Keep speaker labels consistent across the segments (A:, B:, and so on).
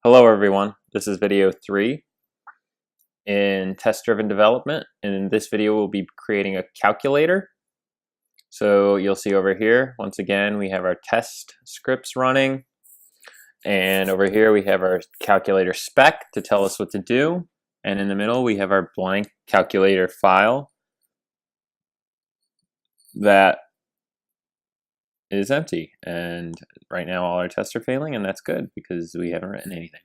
A: Hello everyone, this is video 3 in test-driven development, and in this video we'll be creating a calculator. So you'll see over here, once again, we have our test scripts running, and over here we have our calculator spec to tell us what to do, and in the middle we have our blank calculator file that is empty, and right now all our tests are failing, and that's good because we haven't written anything.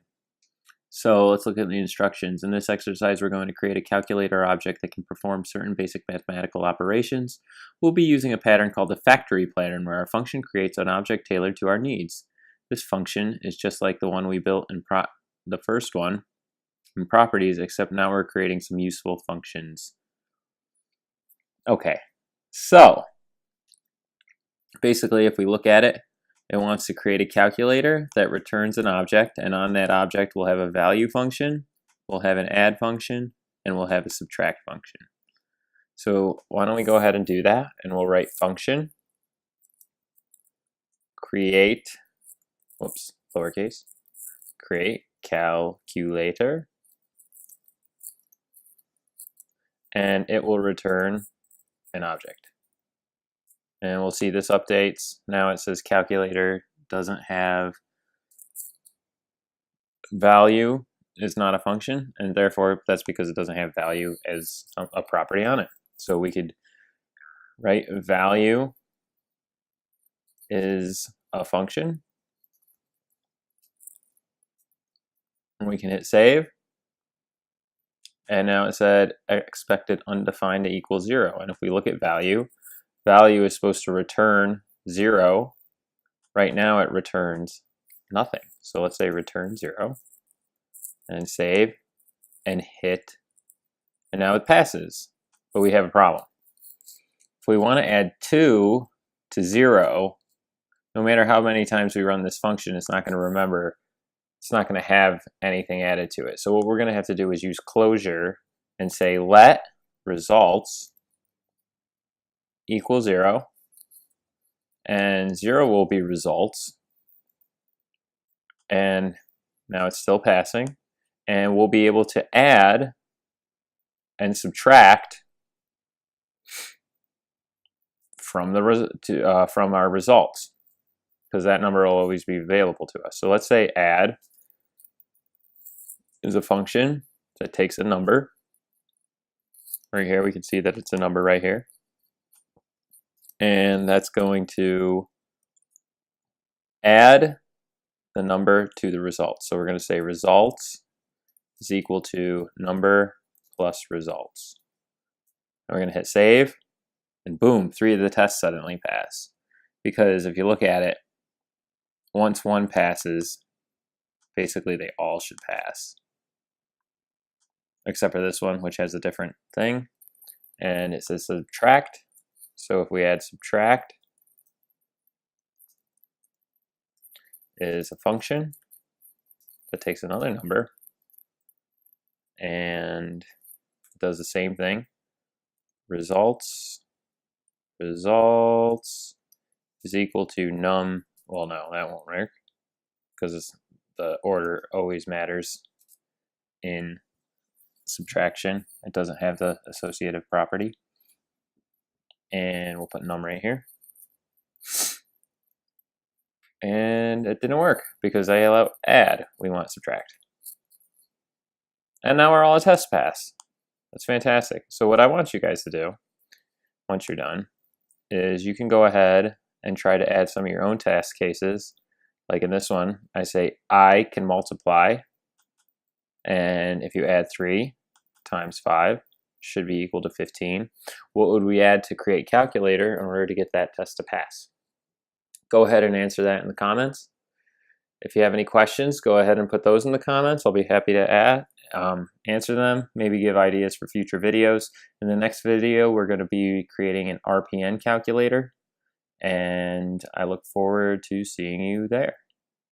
A: So let's look at the instructions. In this exercise, we're going to create a calculator object that can perform certain basic mathematical operations. We'll be using a pattern called the factory pattern, where our function creates an object tailored to our needs. This function is just like the one we built in the first one in properties, except now we're creating some useful functions. Okay, so basically if we look at it, it wants to create a calculator that returns an object, and on that object we'll have a value function, we'll have an add function, and we'll have a subtract function. So why don't we go ahead and do that, and we'll write function create, whoops, lowercase, create calculator, and it will return an object. And we'll see this updates. Now it says calculator doesn't have value, is not a function, and therefore that's because it doesn't have value as a property on it. So we could write value is a function, and we can hit save. And now it said expected undefined equals 0. And if we look at value, value is supposed to return 0. Right now it returns nothing. So let's say return 0 and save and hit, and now it passes, but we have a problem. If we want to add 2 to 0, no matter how many times we run this function, it's not going to remember, it's not going to have anything added to it. So what we're going to have to do is use closure and say let results equal 0, and 0 will be results, and now it's still passing, and we'll be able to add and subtract from from our results, because that number will always be available to us. So let's say add is a function that takes a number. Right here we can see that it's a number right here, and that's going to add the number to the results. So we're going to say results is equal to number plus results. And we're going to hit save, and boom, 3 of the tests suddenly pass. Because if you look at it, once one passes, basically they all should pass. Except for this one, which has a different thing. And it says subtract. So if we add subtract is a function that takes another number and does the same thing. Results is equal to num, well no, that won't work because the order always matters in subtraction. It doesn't have the associative property. And we'll put num right here. And it didn't work because I allow add, we want subtract. And now our all tests pass. That's fantastic. So what I want you guys to do, once you're done, is you can go ahead and try to add some of your own test cases. Like in this one, I say I can multiply, and if you add 3 times 5, should be equal to 15. What would we add to create calculator in order to get that test to pass? Go ahead and answer that in the comments. If you have any questions, go ahead and put those in the comments. I'll be happy to answer them, maybe give ideas for future videos. In the next video, we're going to be creating an RPN calculator, and I look forward to seeing you there.